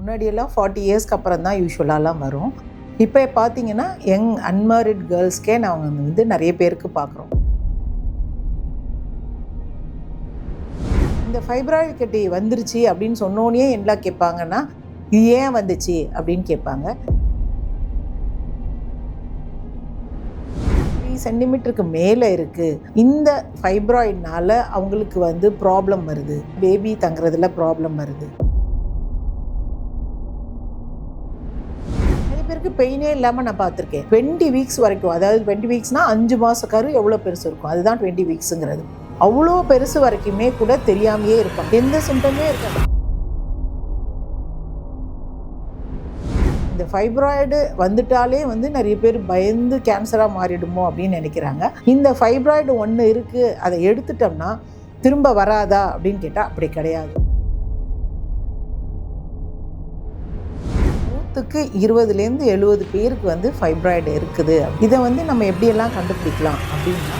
முன்னாடியெல்லாம் 40 இயர்ஸ்க்கு அப்புறம் தான் யூஸ்வலாலாம் வரும். இப்போ பார்த்தீங்கன்னா யங் அன்மேரிட் கேர்ள்ஸ்க்கே நாங்கள் வந்து நிறைய பேருக்கு பார்க்குறோம். இந்த ஃபைப்ராய்டு கட்டி வந்துருச்சு அப்படின்னு சொன்னோன்னே என்ன கேட்பாங்கன்னா, இது ஏன் வந்துச்சு அப்படின்னு கேட்பாங்க. 3 சென்டிமீட்டருக்கு மேலே இருக்குது. இந்த ஃபைப்ராய்டுனால அவங்களுக்கு வந்து ப்ராப்ளம் வருது, பேபி தங்குறதுல ப்ராப்ளம் வருது. பேருக்கு பெயினே இல்லாமல் நான் பார்த்துருக்கேன். 20 வீக்ஸ் வரைக்கும், அதாவது 20 வீக்ஸ்னால் 5 மாத கரு எவ்வளோ பெருசு இருக்கும், அதுதான் 20 வீக்ஸுங்கிறது. அவ்வளோ பெருசு வரைக்குமே கூட தெரியாமையே இருப்பாங்க, எந்த சிம்டமே இருக்காது. இந்த ஃபைப்ராய்டு வந்துட்டாலே வந்து நிறைய பேர் பயந்து கேன்சராக மாறிடுமோ அப்படின்னு நினைக்கிறாங்க. இந்த ஃபைப்ராய்டு ஒன்று இருக்குது, அதை எடுத்துட்டோம்னா திரும்ப வராதா அப்படின்னு கேட்டால் அப்படி கிடையாது. 20லேருந்து 70 பேருக்கு வந்து ஃபைப்ராய்டு இருக்குது. இதை வந்து நம்ம எப்படியெல்லாம் கண்டுபிடிக்கலாம் அப்படின்னா,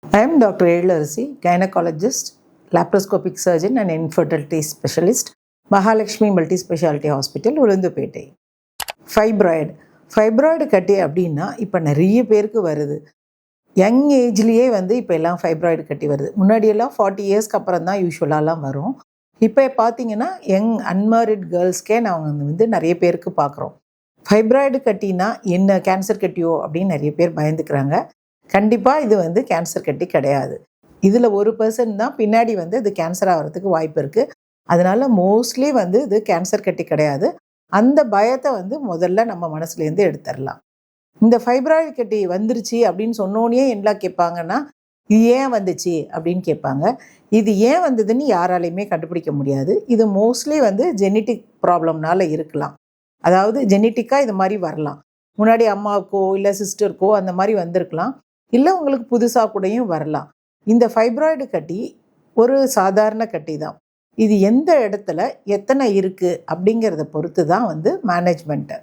I am Dr. Elarasi, gynecologist, laparoscopic surgeon and infertility specialist, Mahalakshmi Multi-Speciality Hospital, Ulundurpettai. Fibroid கட்டி அப்படின்னா இப்போ நிறைய பேருக்கு வருது. யங் ஏஜ்லேயே வந்து இப்போ எல்லாம் ஃபைப்ராய்டு கட்டி வருது. முன்னாடியெல்லாம் 40 இயர்ஸ்க்கு அப்புறம் தான் யூஸ்வலாலாம் வரும். இப்போ பார்த்தீங்கன்னா யங் அன்மேரிட் கேர்ள்ஸ்க்கே நாங்கள் வந்து நிறைய பேருக்கு பார்க்குறோம். ஃபைப்ராய்டு கட்டினா என்ன, கேன்சர் கட்டியோ அப்படின்னு நிறைய பேர் பயந்துக்கிறாங்க. கண்டிப்பாக இது வந்து கேன்சர் கட்டி கிடையாது. இதில் 1% தான் பின்னாடி வந்து இது கேன்சர் ஆகிறதுக்கு வாய்ப்பு இருக்குது. அதனால மோஸ்ட்லி வந்து இது கேன்சர் கட்டி கிடையாது. அந்த பயத்தை வந்து முதல்ல நம்ம மனசுலேருந்து எடுத்துடலாம். இந்த ஃபைப்ராய்டு கட்டி வந்துருச்சு அப்படின்னு சொன்னோன்னே என்ன கேட்பாங்கன்னா, இது ஏன் வந்துச்சு அப்படின்னு கேட்பாங்க. இது ஏன் வந்ததுன்னு யாராலையுமே கண்டுபிடிக்க முடியாது. இது மோஸ்ட்லி வந்து ஜெனட்டிக் ப்ராப்ளம்னால இருக்கலாம். அதாவது ஜெனட்டிக்காக இது மாதிரி வரலாம். முன்னாடி அம்மாவுக்கோ இல்லை சிஸ்டருக்கோ அந்த மாதிரி வந்திருக்கலாம். இல்லை உங்களுக்கு புதுசாக கூடயும் வரலாம். இந்த ஃபைப்ராய்டு கட்டி ஒரு சாதாரண கட்டி தான். இது எந்த இடத்துல எத்தனை இருக்குது அப்படிங்கிறத பொறுத்து தான் வந்து மேனேஜ்மெண்ட்டு.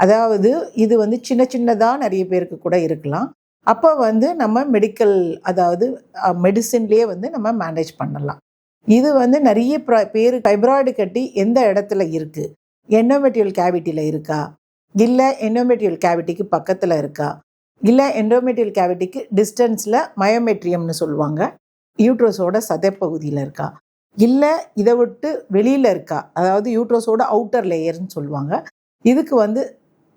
அதாவது இது வந்து சின்ன சின்னதாக நிறைய பேருக்கு கூட இருக்கலாம். அப்போ வந்து நம்ம மெடிக்கல், அதாவது மெடிசின்லேயே வந்து நம்ம மேனேஜ் பண்ணலாம். இது வந்து நிறைய பேர் ஃபைப்ராய்டு கட்டி எந்த இடத்துல இருக்குது, எண்டோமெட்ரியல் கேவிட்டியில் இருக்கா, இல்லை எண்டோமெட்ரியல் கேவிட்டிக்கு பக்கத்தில் இருக்கா, இல்லை எண்டோமெட்ரியல் கேவிட்டிக்கு டிஸ்டன்ஸில் மயோமெட்ரியம்னு சொல்லுவாங்க, யூட்ரஸோட சதைப்பகுதியில் இருக்கா, இல்லை இதை விட்டு வெளியில் இருக்கா, அதாவது யூட்ரஸோட அவுட்டர் லேயர்னு சொல்லுவாங்க. இதுக்கு வந்து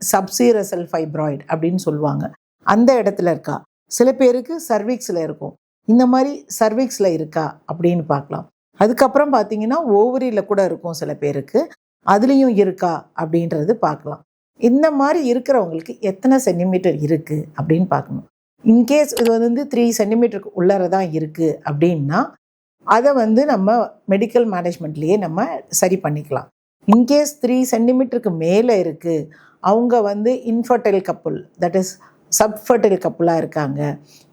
சப்சீரசல் ஃபைப்ராய்டு அப்படின்னு சொல்லுவாங்க. அந்த இடத்துல இருக்கா. சில பேருக்கு சர்விக்ஸில் இருக்கும். இந்த மாதிரி சர்விக்ஸில் இருக்கா அப்படின்னு பார்க்கலாம். அதுக்கப்புறம் பார்த்தீங்கன்னா ஓவரியில் கூட இருக்கும் சில பேருக்கு, அதுலேயும் இருக்கா அப்படின்றது பார்க்கலாம். இந்த மாதிரி இருக்கிறவங்களுக்கு எத்தனை சென்டிமீட்டர் இருக்குது அப்படின்னு பார்க்கணும். இன்கேஸ் இது வந்து 3 சென்டிமீட்டருக்கு உள்ளார தான் இருக்குது அப்படின்னா அதை வந்து நம்ம மெடிக்கல் மேனேஜ்மெண்ட்லேயே நம்ம சரி பண்ணிக்கலாம். இன்கேஸ் 3 சென்டிமீட்டருக்கு மேலே இருக்குது, அவங்க வந்து இன்ஃபர்டைல் கப்புள், தட் இஸ் சப்ஃபர்டைல் கப்புளாக இருக்காங்க.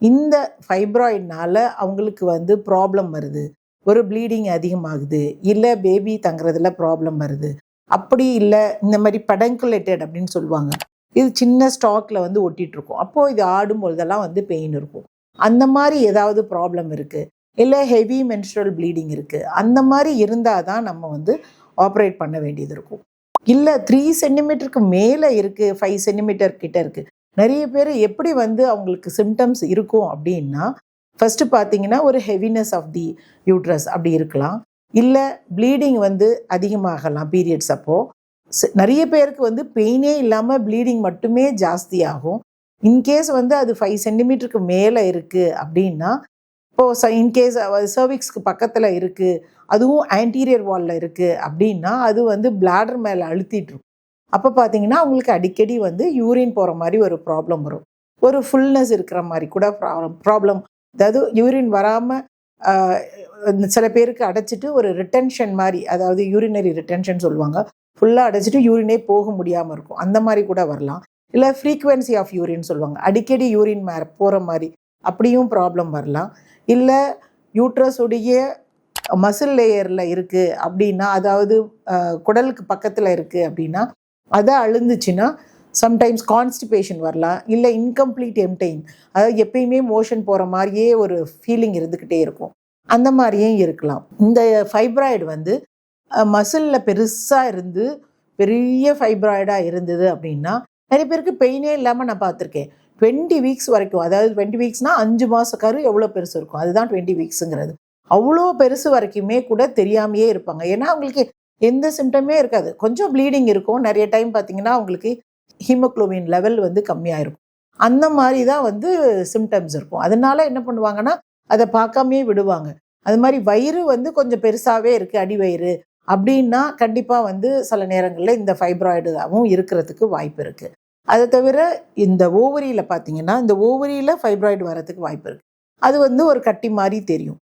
இந்த ஃபைப்ராய்டுனால அவங்களுக்கு வந்து ப்ராப்ளம் வருது, ஒரு ப்ளீடிங் அதிகமாகுது, இல்லை பேபி தங்குறதுல ப்ராப்ளம் வருது. அப்படி இல்லை இந்த மாதிரி பெடங்குலேட்டட் அப்படின்னு சொல்லுவாங்க, இது சின்ன ஸ்டாக்கில் வந்து ஒட்டிகிட்ருக்கும். அப்போது இது ஆடும்பொழுதெல்லாம் வந்து பெயின் இருக்கும். அந்த மாதிரி ஏதாவது ப்ராப்ளம் இருக்குது, இல்லை ஹெவி மென்ஸ்ட்ரல் ப்ளீடிங் இருக்குது, அந்த மாதிரி இருந்தால் தான் நம்ம வந்து ஆப்ரேட் பண்ண வேண்டியது இருக்கும். இல்லை 3 சென்டிமீட்டருக்கு மேலே இருக்குது, 5 சென்டிமீட்டர் கிட்ட இருக்குது. நிறைய பேர் எப்படி வந்து அவங்களுக்கு சிம்டம்ஸ் இருக்கும் அப்படின்னா, ஃபஸ்ட்டு பார்த்தீங்கன்னா ஒரு ஹெவினஸ் ஆஃப் தி யூட்ரஸ் அப்படி இருக்கலாம், இல்லை ப்ளீடிங் வந்து அதிகமாகலாம் பீரியட்ஸ் அப்போது. நிறைய பேருக்கு வந்து பெயினே இல்லாமல் ப்ளீடிங் மட்டுமே ஜாஸ்தியாகும். இன்கேஸ் வந்து அது 5 சென்டிமீட்டருக்கு மேலே இருக்குது அப்படின்னா, இப்போது இன்கேஸ் சர்விக்ஸ்க்கு பக்கத்தில் இருக்குது, அதுவும் ஆன்டீரியர் வாலில் இருக்குது அப்படின்னா அது வந்து பிளாடர் மேலே அழுத்திட்டுருக்கும். அப்போ பார்த்தீங்கன்னா அவங்களுக்கு அடிக்கடி வந்து யூரின் போகிற மாதிரி ஒரு ப்ராப்ளம் வரும். ஒரு ஃபுல்னஸ் இருக்கிற மாதிரி கூட ப்ராப்ளம், அதாவது யூரின் வராமல் சில பேருக்கு அடைச்சிட்டு ஒரு ரிட்டென்ஷன் மாதிரி, அதாவது யூரினரி ரிட்டென்ஷன் சொல்லுவாங்க, ஃபுல்லாக அடைச்சிட்டு யூரினே போக முடியாமல் இருக்கும். அந்த மாதிரி கூட வரலாம். இல்லை ஃப்ரீக்வன்சி ஆஃப் யூரின் சொல்லுவாங்க, அடிக்கடி யூரின் போகிற மாதிரி, அப்படியும் ப்ராப்ளம் வரலாம். இல்லை யூட்ரஸுடைய மசில் லேயரில் இருக்குது அப்படின்னா, அதாவது குடலுக்கு பக்கத்தில் இருக்குது அப்படின்னா அதை அழுந்துச்சுன்னா சம்டைம்ஸ் கான்ஸ்டிபேஷன் வரலாம். இல்லை இன்கம்ப்ளீட் எம்டைங், அதாவது எப்பயுமே மோஷன் போகிற மாதிரியே ஒரு ஃபீலிங் இருந்துக்கிட்டே இருக்கும். அந்த மாதிரியும் இருக்கலாம். இந்த ஃபைப்ராய்டு வந்து மசிலில் பெருசாக இருந்து பெரிய ஃபைப்ராய்டாக இருந்தது அப்படின்னா நிறைய பேருக்கு பெயினே இல்லாமல் நான் பார்த்துருக்கேன். 20 வீக்ஸ் வரைக்கும், அதாவது 20 வீக்ஸ்னால் 5 மாத கரு எவ்வளோ பெருசு இருக்கும், அதுதான் 20 வீக்ஸுங்கிறது. அவ்வளோ பெருசு வரைக்குமே கூட தெரியாமையே இருப்பாங்க. ஏன்னா அவங்களுக்கு எந்த சிம்டமே இருக்காது. கொஞ்சம் ப்ளீடிங் இருக்கும். நிறைய டைம் பார்த்தீங்கன்னா அவங்களுக்கு ஹீமோக்ளோபின் லெவல் வந்து கம்மியாக இருக்கும். அந்த மாதிரி தான் வந்து சிம்டம்ஸ் இருக்கும். அதனால என்ன பண்ணுவாங்கன்னா அதை பார்க்காமையே விடுவாங்க. அது மாதிரி வயிறு வந்து கொஞ்சம் பெருசாகவே இருக்குது, அடி வயிறு அப்படின்னா கண்டிப்பாக வந்து சில நேரங்களில் இந்த ஃபைப்ராய்டாகவும் இருக்கிறதுக்கு வாய்ப்பு இருக்குது. அதை தவிர இந்த ஓவரியில் பார்த்தீங்கன்னா இந்த ஓவரியில் ஃபைப்ராய்டு வரதுக்கு வாய்ப்பு இருக்குது. அது வந்து ஒரு கட்டி மாதிரி தெரியும்.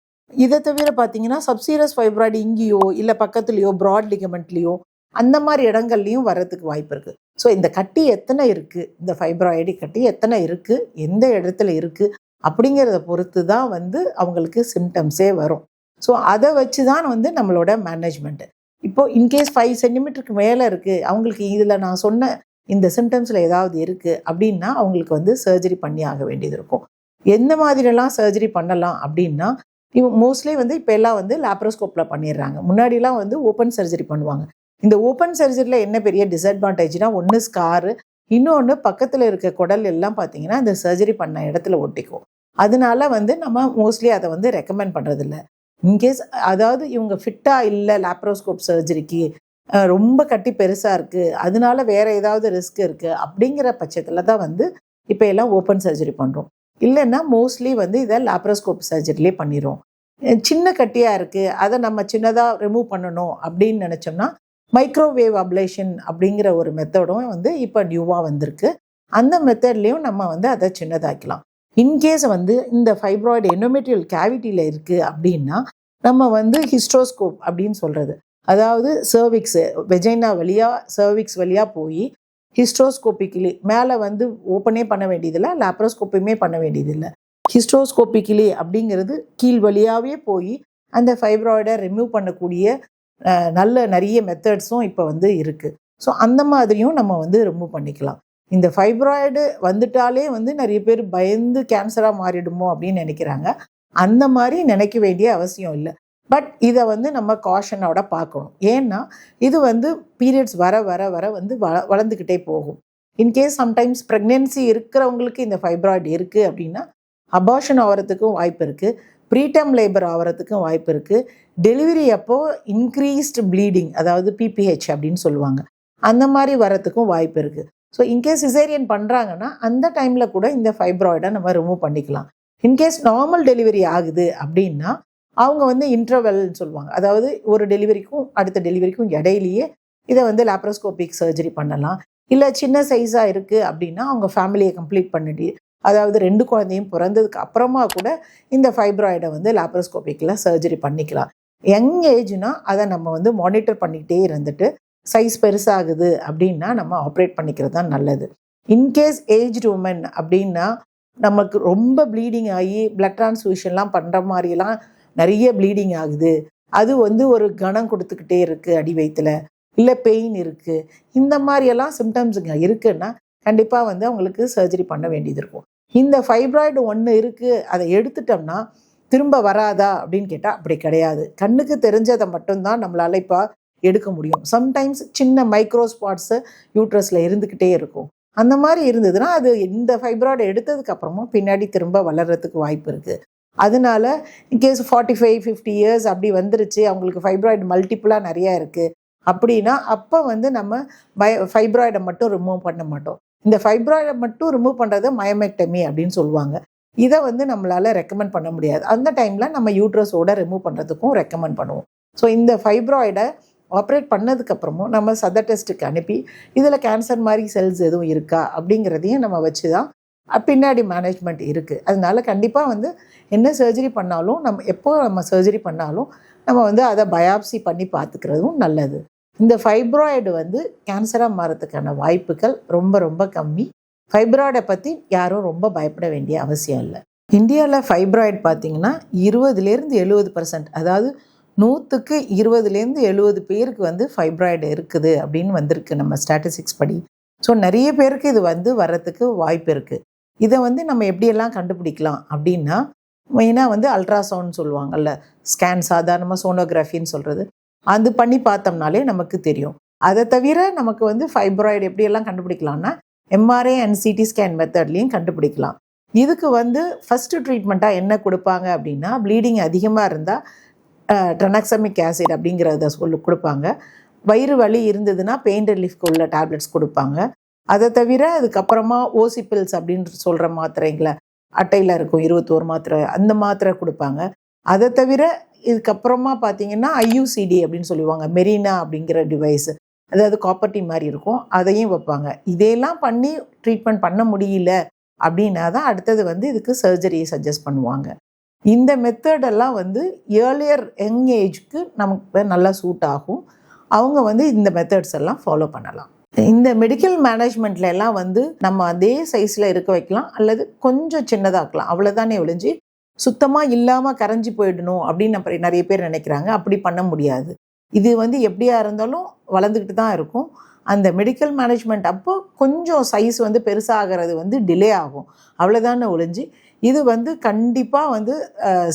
இதை தவிர பார்த்தீங்கன்னா சப்சீரஸ் ஃபைப்ராய்டு இங்கேயோ இல்லை பக்கத்துலேயோ ப்ராட் லிகமெண்ட்லேயோ அந்த மாதிரி இடங்கள்லையும் வர்றதுக்கு வாய்ப்பு இருக்குது. ஸோ இந்த கட்டி எத்தனை இருக்குது, இந்த ஃபைப்ராய்டு கட்டி எத்தனை இருக்குது, எந்த இடத்துல இருக்குது அப்படிங்கிறத பொறுத்து தான் வந்து அவங்களுக்கு சிம்டம்ஸே வரும். ஸோ அதை வச்சு தான் வந்து நம்மளோட மேனேஜ்மெண்ட்டு. இப்போது இன்கேஸ் 5 சென்டிமீட்டருக்கு மேலே இருக்குது, அவங்களுக்கு இதில் நான் சொன்ன இந்த சிம்டம்ஸில் ஏதாவது இருக்குது அப்படின்னா அவங்களுக்கு வந்து சர்ஜரி பண்ணி ஆக வேண்டியது இருக்கும். எந்த மாதிரிலாம் சர்ஜரி பண்ணலாம் அப்படின்னா மோஸ்ட்லி வந்து இப்போ எல்லாம் வந்து லாப்ரோஸ்கோப்பில் பண்ணிடுறாங்க. முன்னாடிலாம் வந்து ஓப்பன் சர்ஜரி பண்ணுவாங்க. இந்த ஓப்பன் சர்ஜரியில் என்ன பெரிய டிஸ்அட்வான்டேஜ்னா, ஒன்று ஸ்காரு, இன்னொன்று பக்கத்தில் இருக்க குடல் எல்லாம் பார்த்தீங்கன்னா இந்த சர்ஜரி பண்ண இடத்துல ஒட்டிக்கும். அதனால வந்து நம்ம மோஸ்ட்லி அதை வந்து ரெக்கமெண்ட் பண்ணுறதில்ல. இன்கேஸ் அதாவது இவங்க ஃபிட்டாக இல்லை லாப்ரோஸ்கோப் சர்ஜரிக்கு, ரொம்ப கட்டி பெருசாக இருக்குது, அதனால வேறு ஏதாவது ரிஸ்க் இருக்குது அப்படிங்கிற பட்சத்தில் தான் வந்து இப்போ எல்லாம் ஓப்பன் சர்ஜரி பண்ணுறோம். இல்லைன்னா மோஸ்ட்லி வந்து இதை லாப்ரோஸ்கோப் சர்ஜரிலே பண்ணிடுறோம். சின்ன கட்டியாக இருக்குது, அதை நம்ம சின்னதாக ரிமூவ் பண்ணணும் அப்படின்னு நினச்சோம்னா மைக்ரோவேவ் அப்ளேஷன் அப்படிங்கிற ஒரு மெத்தடும் வந்து இப்போ நியூவாக வந்திருக்கு. அந்த மெத்தட்லேயும் நம்ம வந்து அதை சின்னதாக்கலாம். இன்கேஸ் வந்து இந்த ஃபைப்ராய்டு எண்டோமெட்ரியல் கேவிட்டியில் இருக்குது அப்படின்னா நம்ம வந்து ஹிஸ்ட்ரோஸ்கோப் அப்படின்னு சொல்கிறது, அதாவது சர்விக்ஸு வெஜைனா வழியாக சர்விக்ஸ் வழியாக போய் ஹிஸ்ட்ரோஸ்கோபிக்கலி மேலே வந்து ஓப்பனே பண்ண வேண்டியதில்லை, லாப்ரோஸ்கோப்புமே பண்ண வேண்டியதில்லை. ஹிஸ்ட்ரோஸ்கோபிக்கலி அப்படிங்கிறது கீழ் வழியாகவே போய் அந்த ஃபைப்ராய்டை ரிமூவ் பண்ணக்கூடிய நிறைய மெத்தட்ஸும் இப்போ வந்து இருக்குது. ஸோ அந்த மாதிரியும் நம்ம வந்து ரிமூவ் பண்ணிக்கலாம். இந்த ஃபைப்ராய்டு வந்துட்டாலே வந்து நிறைய பேர் பயந்து கேன்சராக மாறிடுமோ அப்படின்னு நினைக்கிறாங்க. அந்த மாதிரி நினைக்க வேண்டிய அவசியம் இல்லை. பட் இதை வந்து நம்ம காஷனோட பார்க்கணும். ஏன்னா இது வந்து பீரியட்ஸ் வர வர வர வந்து வளர்ந்துக்கிட்டே போகும். இன்கேஸ் சம்டைம்ஸ் ப்ரெக்னென்சி இருக்கிறவங்களுக்கு இந்த ஃபைப்ராய்டு இருக்குது அப்படின்னா அபார்ஷன் ஆகிறதுக்கும் வாய்ப்பு இருக்குது, ப்ரீடம் லேபர் ஆகிறதுக்கும் வாய்ப்பு இருக்குது. டெலிவரி அப்போது இன்க்ரீஸ்டு ப்ளீடிங், அதாவது பிபிஹெச் அப்படின்னு சொல்லுவாங்க, அந்த மாதிரி வரத்துக்கும் வாய்ப்பு இருக்குது. ஸோ இன்கேஸ் சிசேரியன் பண்ணுறாங்கன்னா அந்த டைமில் கூட இந்த ஃபைப்ராய்டை நம்ம ரிமூவ் பண்ணிக்கலாம். இன்கேஸ் நார்மல் டெலிவரி ஆகுது அப்படின்னா அவங்க வந்து இன்டர்வெல்னு சொல்லுவாங்க, அதாவது ஒரு டெலிவரிக்கும் அடுத்த டெலிவரிக்கும் இடையிலேயே இதை வந்து லாப்ரோஸ்கோபிக் சர்ஜரி பண்ணலாம். இல்லை சின்ன சைஸாக இருக்குது அப்படின்னா அவங்க ஃபேமிலியை கம்ப்ளீட் பண்ணிட்டு, அதாவது 2 குழந்தையும் பிறந்ததுக்கு அப்புறமா கூட இந்த ஃபைப்ராய்டை வந்து லாப்ரோஸ்கோபிக்கில் சர்ஜரி பண்ணிக்கலாம். யங் ஏஜ்னா அதை நம்ம வந்து மானிட்டர் பண்ணிக்கிட்டே இருந்துட்டு சைஸ் பெருசாகுது அப்படின்னா நம்ம ஆப்ரேட் பண்ணிக்கிறது தான் நல்லது. இன்கேஸ் ஏஜ்டு உமன் அப்படின்னா நமக்கு ரொம்ப ப்ளீடிங் ஆகி பிளட் டிரான்ஸ்ஃபியூஷன்லாம் பண்ணுற மாதிரிலாம் நிறைய ப்ளீடிங் ஆகுது, அது வந்து ஒரு கணம் கொடுத்துக்கிட்டே இருக்குது அடி வயிற்றுல, இல்லை பெயின் இருக்குது, இந்த மாதிரியெல்லாம் சிம்டம்ஸுங்க இருக்குன்னா கண்டிப்பாக வந்து அவங்களுக்கு சர்ஜரி பண்ண வேண்டியது இருக்கும். இந்த ஃபைப்ராய்டு ஒன்று இருக்குது, அதை எடுத்துட்டோம்னா திரும்ப வராதா அப்படின்னு கேட்டால் அப்படி கிடையாது. கண்ணுக்கு தெரிஞ்சதை மட்டும்தான் நம்மளால் இப்போ எடுக்க முடியும். சம்டைம்ஸ் சின்ன மைக்ரோ ஸ்பாட்ஸு யூட்ரஸில் இருந்துக்கிட்டே இருக்கும். அந்த மாதிரி இருந்ததுன்னா அது இந்த ஃபைப்ராய்டை எடுத்ததுக்கு அப்புறமா பின்னாடி திரும்ப வளர்கிறதுக்கு வாய்ப்பு இருக்குது. அதனால இன்கேஸ் 45-50 இயர்ஸ் அப்படி வந்துருச்சு, அவங்களுக்கு ஃபைப்ராய்டு மல்டிப்புளாக நிறையா இருக்குது அப்படின்னா அப்போ வந்து நம்ம ஃபைப்ராய்டை மட்டும் ரிமூவ் பண்ண மாட்டோம். இந்த ஃபைப்ராய்டை மட்டும் ரிமூவ் பண்ணுறது மயோமெக்டமி அப்படின்னு சொல்லுவாங்க. இதை வந்து நம்மளால் ரெக்கமெண்ட் பண்ண முடியாது. அந்த டைமில் நம்ம யூட்ரஸோட ரிமூவ் பண்ணுறதுக்கும் ரெக்கமெண்ட் பண்ணுவோம். ஸோ இந்த ஃபைப்ராய்டை ஆப்ரேட் பண்ணதுக்கப்புறமும் நம்ம சதர் டெஸ்ட்டுக்கு அனுப்பி இதில் கேன்சர் மாதிரி செல்ஸ் எதுவும் இருக்கா அப்படிங்கிறதையும் நம்ம வச்சு தான் பின்னாடி மேனேஜ்மெண்ட் இருக்குது. அதனால கண்டிப்பாக வந்து என்ன சர்ஜரி பண்ணாலும் எப்போ நம்ம சர்ஜரி பண்ணாலும் நம்ம வந்து அதை பயாப்சி பண்ணி பார்த்துக்கிறதும் நல்லது. இந்த ஃபைப்ராய்டு வந்து கேன்சராக மாறதுக்கான வாய்ப்புகள் ரொம்ப ரொம்ப கம்மி. ஃபைப்ராய்டை பற்றி யாரும் ரொம்ப பயப்பட வேண்டிய அவசியம் இல்லை. இந்தியாவில் ஃபைப்ராய்டு பார்த்திங்கன்னா 20-70%, அதாவது 100க்கு 20-70 பேருக்கு வந்து ஃபைப்ராய்டு இருக்குது அப்படின்னு வந்திருக்கு நம்ம ஸ்டாட்டிஸ்டிக்ஸ் படி. ஸோ நிறைய பேருக்கு இது வந்து வர்றதுக்கு வாய்ப்பு இருக்குது. இதை வந்து நம்ம எப்படியெல்லாம் கண்டுபிடிக்கலாம் அப்படின்னா, மெயினாக வந்து அல்ட்ராசவுண்ட் சொல்லுவாங்கல்ல, ஸ்கேன் சாதாரணமாக சோனோகிராஃபின்னு சொல்கிறது, அது பண்ணி பார்த்தோம்னாலே நமக்கு தெரியும். அதை தவிர நமக்கு வந்து ஃபைப்ராய்டு எப்படியெல்லாம் கண்டுபிடிக்கலாம்னா எம்ஆர்ஐ அண்ட் சிடி ஸ்கேன் மெத்தட்லேயும் கண்டுபிடிக்கலாம். இதுக்கு வந்து ஃபஸ்ட்டு ட்ரீட்மெண்ட்டாக என்ன கொடுப்பாங்க அப்படின்னா, ப்ளீடிங் அதிகமாக இருந்தால் ட்ரனக்சமிக் ஆசிட் அப்படிங்கிறத கொடுப்பாங்க. வயிறு வலி இருந்ததுன்னா பெயின் ரிலீஃப்க்கு உள்ள டேப்லெட்ஸ் கொடுப்பாங்க. அதை தவிர அதுக்கப்புறமா ஓசிபில்ஸ் அப்படின்னு சொல்கிற மாத்திரைங்களை அட்டையில் இருக்கும் 21 மாத்திரை, அந்த மாத்திரை கொடுப்பாங்க. அதை தவிர இதுக்கப்புறமா பார்த்தீங்கன்னா ஐயூசிடி அப்படின்னு சொல்லுவாங்க, மெரினா அப்படிங்கிற டிவைஸ், அதாவது காப்பர்ட்டி மாதிரி இருக்கும், அதையும் வைப்பாங்க. இதையெல்லாம் பண்ணி ட்ரீட்மெண்ட் பண்ண முடியல அப்படின்னா தான் அடுத்தது வந்து இதுக்கு சர்ஜரியை சஜஸ்ட் பண்ணுவாங்க. இந்த மெத்தடெல்லாம் வந்து ஏர்லியர் யங் ஏஜ்க்கு நமக்கு நல்லா சூட் ஆகும். அவங்க வந்து இந்த மெத்தட்ஸ் எல்லாம் ஃபாலோ பண்ணலாம். இந்த மெடிக்கல் மேனேஜ்மெண்ட்ல எல்லாம் வந்து நம்ம அதே சைஸில் இருக்க வைக்கலாம் அல்லது கொஞ்சம் சின்னதாக்கலாம், அவ்வளோதானே ஒழிஞ்சு சுத்தமாக இல்லாமல் கரைஞ்சி போயிடணும் அப்படின்னு நிறைய பேர் நினைக்கிறாங்க. அப்படி பண்ண முடியாது. இது வந்து எப்படியா இருந்தாலும் வளர்ந்துக்கிட்டு தான் இருக்கும். அந்த மெடிக்கல் மேனேஜ்மெண்ட் அப்போ கொஞ்சம் சைஸ் வந்து பெருசாகிறது வந்து டிலே ஆகும், அவ்வளோதானே ஒழிஞ்சு இது வந்து கண்டிப்பாக வந்து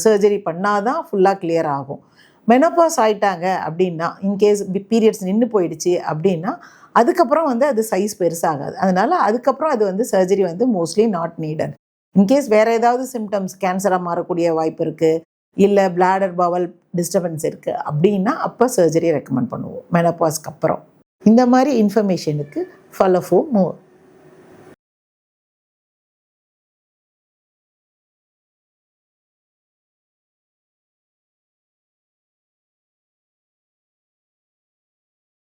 சர்ஜரி பண்ணாதான் ஃபுல்லாக கிளியர் ஆகும். மெனோபாஸ் ஆயிட்டாங்க அப்படின்னா, இன்கேஸ் பீரியட்ஸ் நின்று போயிடுச்சு அப்படின்னா அதுக்கப்புறம் வந்து அது சைஸ் பெருசாகாது. அதனால் அதுக்கப்புறம் அது வந்து சர்ஜரி வந்து மோஸ்ட்லி நாட் நீடட். இன்கேஸ் வேறு ஏதாவது சிம்டம்ஸ் கேன்சராக மாறக்கூடிய வாய்ப்பு இருக்குது, இல்லை பிளாடர் பவல் டிஸ்டர்பன்ஸ் இருக்குது அப்படின்னா அப்போ சர்ஜரி ரெக்கமெண்ட் பண்ணுவோம் மெனோபாஸ்க்கு அப்புறம். இந்த மாதிரி இன்ஃபர்மேஷனுக்கு ஃபாலோ ஃபார் மோர்.